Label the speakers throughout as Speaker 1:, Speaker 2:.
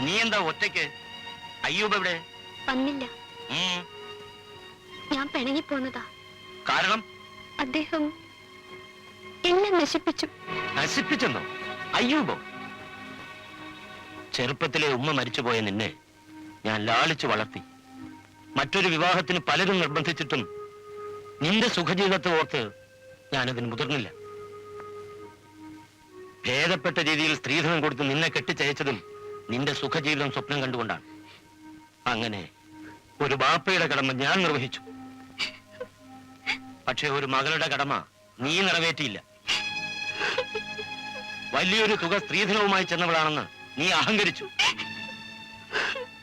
Speaker 1: നീ എന്താ ഒറ്റയ്ക്ക്? അയ്യൂബ് എവിടെ?
Speaker 2: വന്നില്ല. ഞാൻ പിണങ്ങിപ്പോന്നതാ.
Speaker 1: കാരണം?
Speaker 2: അദ്ദേഹം എന്നെ നശിപ്പിച്ചു.
Speaker 1: നശിപ്പിച്ചെന്നോ? അയ്യൂബോ? ചെറുപ്പത്തിലെ ഉമ്മ മരിച്ചുപോയ നിന്നെ ഞാൻ ലാളിച്ചു വളർത്തി. മറ്റൊരു വിവാഹത്തിന് പലരും നിർബന്ധിച്ചിട്ടും നിന്റെ സുഖജീവിതത്തെ ഓർത്ത് ഞാനതിന് മുതിർന്നില്ല. ഭേദപ്പെട്ട രീതിയിൽ സ്ത്രീധനം കൊടുത്ത് നിന്നെ കെട്ടിച്ചയച്ചതും നിന്റെ സുഖജീവിതം സ്വപ്നം കണ്ടുകൊണ്ടാണ്. അങ്ങനെ ഒരു ബാപ്പയുടെ കടമ ഞാൻ നിർവഹിച്ചു. പക്ഷെ ഒരു മകളുടെ കടമ നീ നിറവേറ്റിയില്ല. വലിയൊരു തുക സ്ത്രീധനവുമായി ചെന്നവളാണെന്ന് നീ അഹങ്കരിച്ചു.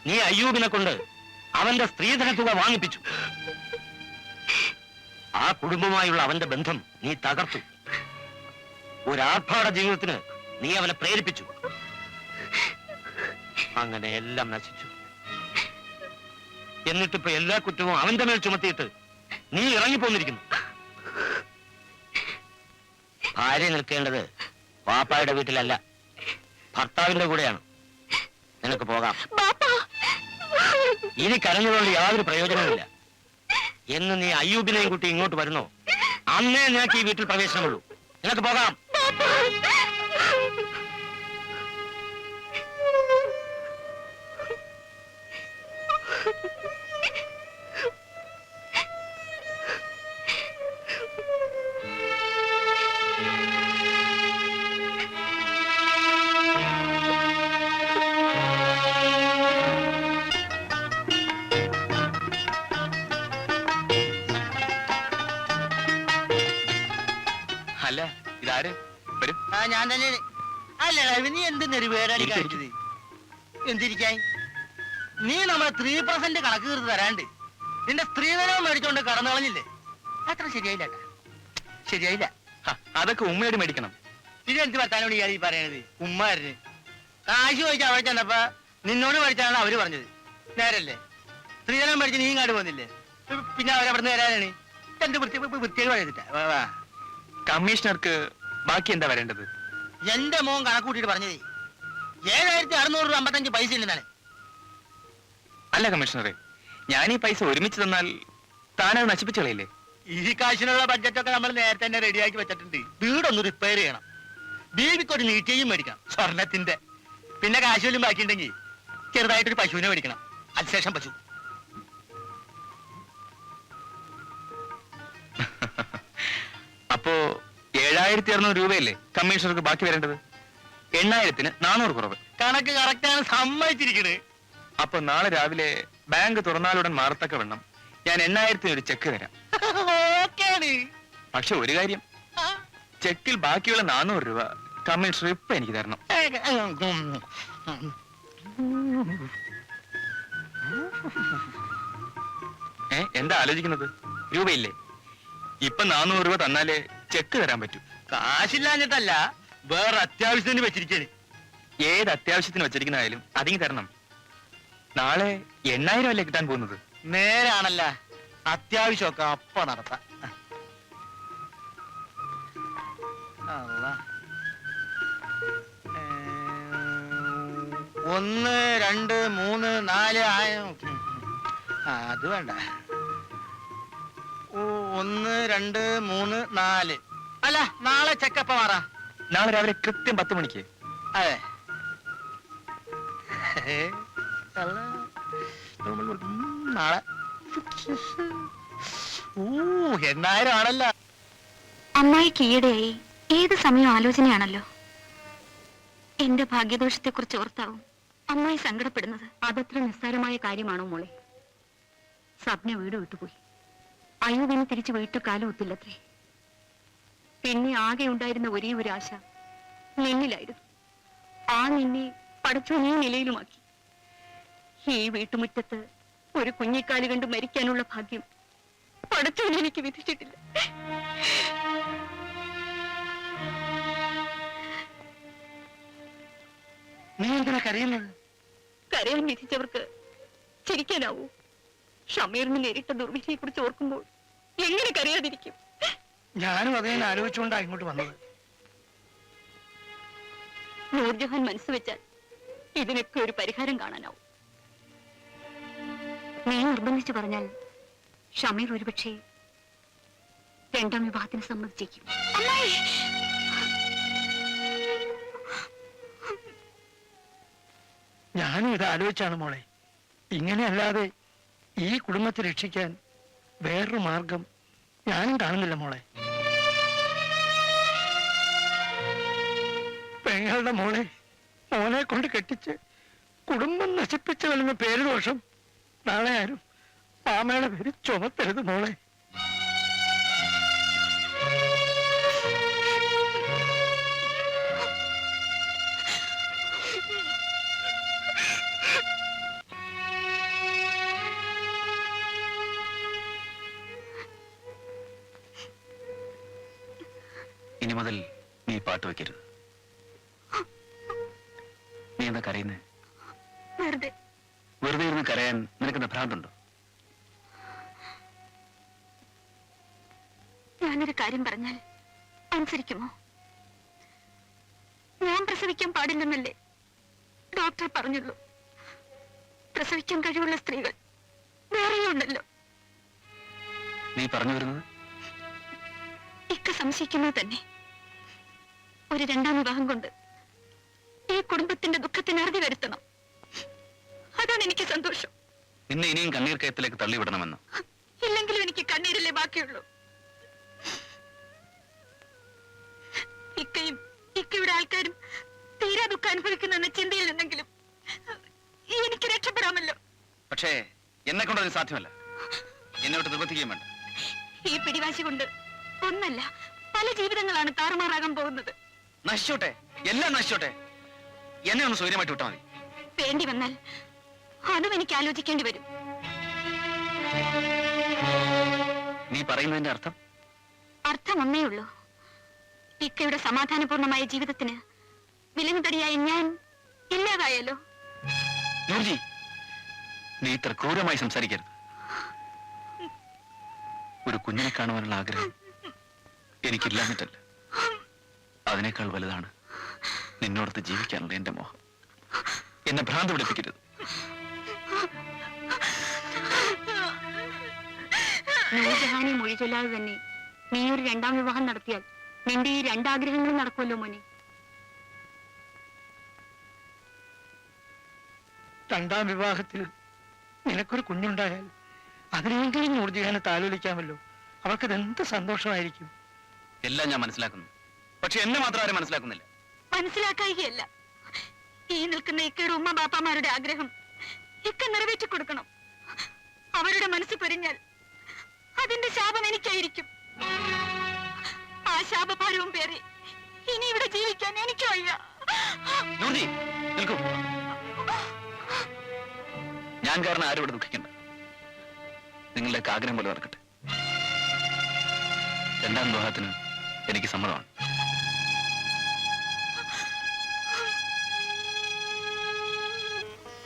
Speaker 1: നീ അയ്യൂബിനെ കൊണ്ട് അവന്റെ സ്ത്രീധന തുക വാങ്ങിപ്പിച്ചു. ആ കുടുംബമായുള്ള അവന്റെ ബന്ധം നീ തകർത്തു. ഒരു ആർഭാട ജീവിതത്തിന് നീ അവനെ പ്രേരിപ്പിച്ചു. അങ്ങനെ എല്ലാം നശിച്ചു. എന്നിട്ടിപ്പോ എല്ലാ കുറ്റവും അവന്റെ മേൽ ചുമത്തിയിട്ട് നീ ഇറങ്ങിപ്പോന്നിരിക്കുന്നു. ഭാര്യ നിൽക്കേണ്ടത് വാപ്പായുടെ വീട്ടിലല്ല, ഭർത്താവിന്റെ കൂടെയാണ്. നിനക്ക് പോകാം. ഇനി കരഞ്ഞുകൊണ്ട് യാതൊരു പ്രയോജനവുമില്ല. എന്ന് നീ അയ്യൂബിനെയും കുട്ടി ഇങ്ങോട്ട് വരുന്നോ അന്നേ നിനക്ക് ഈ വീട്ടിൽ പ്രവേശനമുള്ളൂ. നിനക്ക് പോകാം.
Speaker 3: അല്ല ഇതാര്?
Speaker 4: ഞാൻ തന്നെ. അല്ല നീ എന്ത് നെരുവേടാടി കഴിച്ചത്? എന്തിരിക്കാൻ നീ നമ്മളെ 3% കണക്ക് തീർത്ത് തരാണ്ട് നിന്റെ സ്ത്രീധനവും മേടിച്ചോണ്ട് കടന്നു കളഞ്ഞില്ലേ? അത്ര ശരിയായില്ല. ശരിയായില്ല.
Speaker 3: അതൊക്കെ ഉമ്മയോട് മേടിക്കണം.
Speaker 4: ഇത് എന്ത് വർത്താനോട് ഈ പറയണത്? ഉമ്മാരിന് കാശ് ചോദിച്ചാൽ അവിടെ ചെന്നപ്പോ നിന്നോട് മേടിച്ചാണ് അവര് പറഞ്ഞത്. നേരല്ലേ? സ്ത്രീധനം മേടിച്ച് നീ ഇങ്ങാട് പോകുന്നില്ലേ? പിന്നെ അവരവിടുന്ന് വരാനാണ്. എന്ത് വൃത്തിയായി പറയത്തില്ല.
Speaker 3: കമ്മീഷണർക്ക് ബാക്കി എന്താ വരേണ്ടത്?
Speaker 4: എന്റെ മോൻ കണക്ക് കൂട്ടിട്ട് പറഞ്ഞത് 7655 പൈസ ഇല്ലെന്നാണ്.
Speaker 3: അല്ല കമ്മീഷണറെ, ഞാൻ ഈ പൈസ ഒരുമിച്ച് തന്നാൽ താനത് നശിപ്പിച്ചു കളയില്ലേ?
Speaker 4: ഈ കാശിനുള്ള ബഡ്ജറ്റൊക്കെ നമ്മൾ നേരത്തെ തന്നെ റെഡിയാക്കി വെച്ചിട്ടുണ്ട്. വീടൊന്ന് റിപ്പയർ ചെയ്യണം, ബീവിക്കൊരു നീട്ടിയും മേടിക്കണം സ്വർണത്തിന്റെ. പിന്നെ കാശ് വല്ലതും ബാക്കിയുണ്ടെങ്കിൽ ചെറുതായിട്ടൊരു പശുവിനെ മേടിക്കണം. അതിനുശേഷം പശു.
Speaker 3: അപ്പോ 7600 രൂപയല്ലേ കമ്മീഷണർക്ക് ബാക്കി വരേണ്ടത്? 8000-ന് 400 കുറവ്.
Speaker 4: കണക്ക് കറക്റ്റാണ്, സമ്മതിച്ചിരിക്കണ്.
Speaker 3: അപ്പൊ നാളെ രാവിലെ ബാങ്ക് തുറന്നാലുടൻ മാറത്തക്ക വണ്ണം ഞാൻ 8000-ന് ഒരു ചെക്ക് തരാം. പക്ഷെ ഒരു കാര്യം, ചെക്കിൽ ബാക്കിയുള്ള 400 രൂപ കമ്മീഷണർ ഇപ്പൊ എനിക്ക് തരണം. എന്താ ആലോചിക്കുന്നത്? രൂപയില്ലേ? ഇപ്പൊ 400 രൂപ തന്നാലേ ചെക്ക് തരാൻ പറ്റൂ.
Speaker 4: കാശില്ലാഞ്ഞിട്ടല്ല, വേറെ അത്യാവശ്യത്തിന് വെച്ചിരിക്കണ്.
Speaker 3: ഏത് അത്യാവശ്യത്തിന് വെച്ചിരിക്കുന്നതായാലും അതിങ്ങി തരണം. നാളെ 8000 അല്ലേ കിട്ടാൻ പോകുന്നത്?
Speaker 4: നേരാണല്ല, അത്യാവശ്യമൊക്കെ അപ്പ നടത്താം. 1 2 3 4 അത് വേണ്ട. 1 2 3 4. അല്ല, നാളെ ചെക്കപ്പ മാറാ.
Speaker 3: നാളെ രാവിലെ കൃത്യം 10 മണിക്ക്.
Speaker 4: അതെ. നാളെ 8000 ആണല്ലോ.
Speaker 2: അമ്മായിക്ക് ഈയിടെയായി ഏത് സമയം ആലോചനയാണല്ലോ. എന്റെ ഭാഗ്യദോഷത്തെ കുറിച്ച് ഓർത്താവും അമ്മായി സങ്കടപ്പെടുന്നത്. അതത്ര നിസ്സാരമായ കാര്യമാണോ മോളെ? സ്വപ്ന വീട് വിട്ടുപോയി. അയ്യൂബിനെ തിരിച്ചു വീട്ടു കാലം ഒത്തില്ലത്രേ. പിന്നെ ആകെ ഉണ്ടായിരുന്ന ഒരേ ഒരു ആശ നിന്നിലായിരുന്നു. ആ നിന്നെ പടച്ചോൻ ഈ നിലയിലുമാക്കി. ഈ വീട്ടുമുറ്റത്ത് ഒരു കുഞ്ഞിക്കാല് കണ്ട് മരിക്കാനുള്ള ഭാഗ്യം പടച്ചോൻ എനിക്ക് വിധിച്ചിട്ടില്ല.
Speaker 4: നീ എന്തിനാ കരയുന്നത്?
Speaker 2: കരയാൻ വിധിച്ചവർക്ക് ചിരിക്കാനാവൂ? ഷമീറിന് നേരിട്ട ദുർവിധിയെ കുറിച്ച് ഓർക്കുമ്പോൾ എങ്ങനെ കരയാതിരിക്കും?
Speaker 4: ഞാനും അതേ ആലോചിച്ചുകൊണ്ടാ ഇങ്ങോട്ട് വന്നത്.
Speaker 2: നൂർജഹാൻ മനസ്സ് വെച്ചാൽ ഇതിനൊക്കെ ഒരു പരിഹാരം കാണാനാവും. നീ നിർബന്ധിച്ചു പറഞ്ഞാൽ ഷമീർ ഒരുപക്ഷെ രണ്ടാം വിവാഹത്തിന് സമ്മതിച്ചേക്കും.
Speaker 5: ഞാനും ഇത് ആലോചിച്ചാണ് മോളെ. ഇങ്ങനെയല്ലാതെ ഈ കുടുംബത്തെ രക്ഷിക്കാൻ വേറൊരു മാർഗം ഞാനും കാണുന്നില്ല മോളെ. പെങ്ങളുടെ മോനെ കൊണ്ട് കെട്ടിച്ച് കുടുംബം നശിപ്പിച്ചവനെന്ന പേര് ദോഷം നാളെ ആരും മാമയുടെ പേര് ചുമത്തരുത് മോളെ.
Speaker 3: ഇനി മുതൽ നീ പാട്ട് വെക്കരുത്. നീ എന്താ കരയുന്നേ? വെറുതെ ഇരുന്ന് കരയാൻ നിനക്കെന്താ ഭ്രാന്തുണ്ടോ?
Speaker 2: ഞാനൊരു കാര്യം പറഞ്ഞാൽ അനുസരിക്കുമോ? ഞാൻ പ്രസവിക്കാൻ പാടില്ലെന്നല്ലേ ഡോക്ടർ പറഞ്ഞുള്ളൂ. പ്രസവിക്കാൻ കഴിവുള്ള സ്ത്രീകൾ വേറെയുണ്ടല്ലോ.
Speaker 3: നീ പറഞ്ഞു വരുന്നത്?
Speaker 2: ഇക്ക സംശയിക്കുന്നത് തന്നെ. ഒരു രണ്ടാം വിവാഹം കൊണ്ട് ഈ കുടുംബത്തിന്റെ ദുഃഖത്തിന് അറുതി വരുത്തണം. അതാണ് എനിക്ക് സന്തോഷം.
Speaker 3: നിന്നെ ഇനിയും കണ്ണീർ കയത്തിലേക്ക് തള്ളിവിടണമെന്ന്?
Speaker 2: ഇല്ലെങ്കിലും എനിക്ക് കണ്ണീരല്ലേ ബാക്കിയുള്ളൂ. ഇക്കയും ഇക്കയുടെ ആൾക്കാരും തീരാ ദുഃഖം അനുഭവിക്കുന്ന ചിന്തയിൽ നിന്നെങ്കിലും എനിക്ക് രക്ഷപ്പെടാമല്ലോ.
Speaker 3: പക്ഷേ എന്നെ കൊണ്ടത് സാധ്യമല്ല. എന്നോട്ട് നിർബന്ധിക്കുകയും വേണ്ട.
Speaker 2: ഈ പിടിവാശി കൊണ്ട് ഒന്നല്ല, പല ജീവിതങ്ങളാണ് താറുമാറാകാൻ പോകുന്നത്.
Speaker 3: നശിച്ചോട്ടെ, എല്ലാം നശിച്ചോട്ടെ. എന്നെ ഒന്ന് സൗകര്യമായിട്ട് വിട്ടാൽ മതി.
Speaker 2: വേണ്ടി വന്നാൽ അതും എനിക്ക് ആലോചിക്കേണ്ടി വരും.
Speaker 3: നീ പറയുന്നതിന്റെ അർത്ഥം?
Speaker 2: അർത്ഥം ഒന്നേ ഉള്ളൂ. ഇക്കയുടെ സമാധാനപൂർണമായ ജീവിതത്തിന് വിലങ്ങുതടിയായി ഞാൻ ഇല്ലാതായല്ലോ.
Speaker 3: നൂർജി, നീ ഇത്ര ക്രൂരമായി സംസാരിക്കരുത്. ഒരു കുഞ്ഞിനെ കാണുവാനുള്ള ആഗ്രഹം എനിക്കില്ലാഞ്ഞിട്ടല്ല, അതിനേക്കാൾ വലുതാണ് നിന്നോടത്ത് ജീവിക്കാനുള്ള എന്റെ മോഹം. എന്നെ ഭ്രാന്ത് പിടിപ്പിക്കരുത്.
Speaker 2: നൂർജഹാനെ മൊഴി ചൊല്ലാതെ തന്നെ നീ ഒരു രണ്ടാം വിവാഹം നടത്തിയാൽ നിന്റെ ഈ രണ്ടാഗ്രഹങ്ങളും നടക്കുമല്ലോ മോനെ.
Speaker 5: രണ്ടാം വിവാഹത്തിൽ നിനക്കൊരു കുഞ്ഞുണ്ടായാൽ അതിനെങ്കിലും നൂർജഹാനെ താലോലിക്കാമല്ലോ. അവൾക്കത് എന്ത് സന്തോഷമായിരിക്കും.
Speaker 3: എല്ലാം ഞാൻ മനസ്സിലാക്കുന്നു, പക്ഷെ എന്നെ മാത്രം ആരും മനസ്സിലാക്കുന്നില്ല.
Speaker 2: മനസ്സിലാക്കുകയല്ല, ഈ നിൽക്കുന്ന ഇക്കയുടെ ഉമ്മ ബാപ്പാമാരുടെ ആഗ്രഹം ഇക്ക നിറവേറ്റി കൊടുക്കണം. അവരുടെ മനസ്സ് പൊരിഞ്ഞാൽ അതിന്റെ ശാപം എനിക്കായിരിക്കും. ആ ശാപഭാരവും പേറി ഇനി ഇവിടെ ജീവിക്കാൻ എനിക്ക് വയ്യ.
Speaker 3: നൂർജി, നിൽക്കൂ. ഞാൻ കാരണം ആരും ഇവിടെ ദുഃഖിക്കണ്ട. നിങ്ങളുടെയൊക്കെ ആഗ്രഹം പോലെ നടക്കട്ടെ. രണ്ടാം വിവാഹത്തിന് എനിക്ക് സമ്മതമാണ്.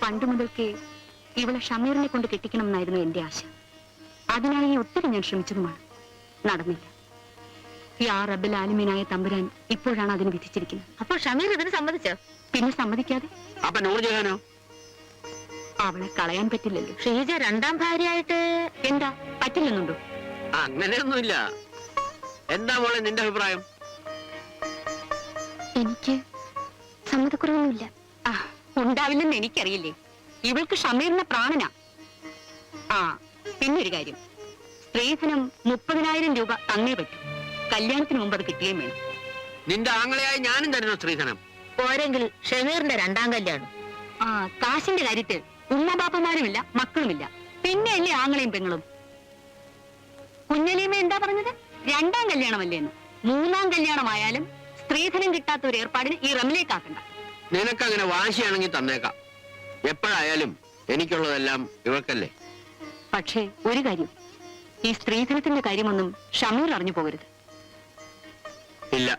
Speaker 2: പണ്ട് മുതൽക്കേ ഇവളെ ഷമീറിനെ കൊണ്ട് കെട്ടിക്കണം എന്നായിരുന്നു എന്റെ ആശ. അതിനായി ഒത്തിരി ഞാൻ ശ്രമിച്ചതുമാണ്. നടന്നില്ല. യാ റബ്ബിൽ ആലിമീനായ തമ്പുരാൻ ഇപ്പോഴാണ് അതിന് വിധിച്ചിരിക്കുന്നത്. അപ്പോൾ ഷമീർ ഇതിന് സമ്മതിച്ചോ? പിന്നെ സമ്മതിക്കാതെ?
Speaker 4: അപ്പൊ നൂർജഹാനോ?
Speaker 2: അവളെ കളയാൻ പറ്റില്ലല്ലോ. ഷീജ രണ്ടാം ഭാര്യയായിട്ട് എന്താ പറ്റില്ലെന്നുണ്ടോ?
Speaker 4: അങ്ങനെയൊന്നുമില്ല. എന്താ മോളെ നിന്റെ അഭിപ്രായം?
Speaker 2: എനിക്ക് സമ്മതക്കുറവൊന്നുമില്ല. ഉണ്ടാവില്ലെന്ന് എനിക്കറിയില്ലേ. ഇവൾക്ക് ഷമീറിന്റെ പ്രാണനാ. പിന്നൊരു കാര്യം, സ്ത്രീധനം 30,000 രൂപ തന്നേ പറ്റൂ. കല്യാണത്തിന് മുമ്പ് അത് കിട്ടുകയും വേണം.
Speaker 4: നിന്റെ ആങ്ങളെയായി ഞാനും തരുന്നു സ്ത്രീധനം.
Speaker 2: പോരെങ്കിൽ ഷമീറിന്റെ രണ്ടാം കല്യാണം. കാശിന്റെ കാര്യത്തിൽ ഉമ്മബാപ്പമാരുമില്ല, മക്കളുമില്ല, പിന്നെ അല്ലേ ആങ്ങളെയും പെങ്ങളും. കുഞ്ഞലീമ എന്താ പറഞ്ഞത്? രണ്ടാം കല്യാണമല്ലേന്ന്. മൂന്നാം കല്യാണമായാലും സ്ത്രീധനം കിട്ടാത്ത ഒരു ഏർപ്പാടിന് ഈ റമിലേക്കാക്കണ്ട.
Speaker 4: നിനക്കങ്ങനെ വാശിയാണെങ്കിൽ തന്നേക്കാം. എപ്പോഴായാലും എനിക്കുള്ളതെല്ലാം ഇവൾക്കല്ലേ.
Speaker 2: പക്ഷേ ഒരു കാര്യം, ഈ സ്ത്രീധനത്തിന്റെ കാര്യമൊന്നും ഷമീർ അറിഞ്ഞു പോകരുത്.
Speaker 4: ഇല്ല.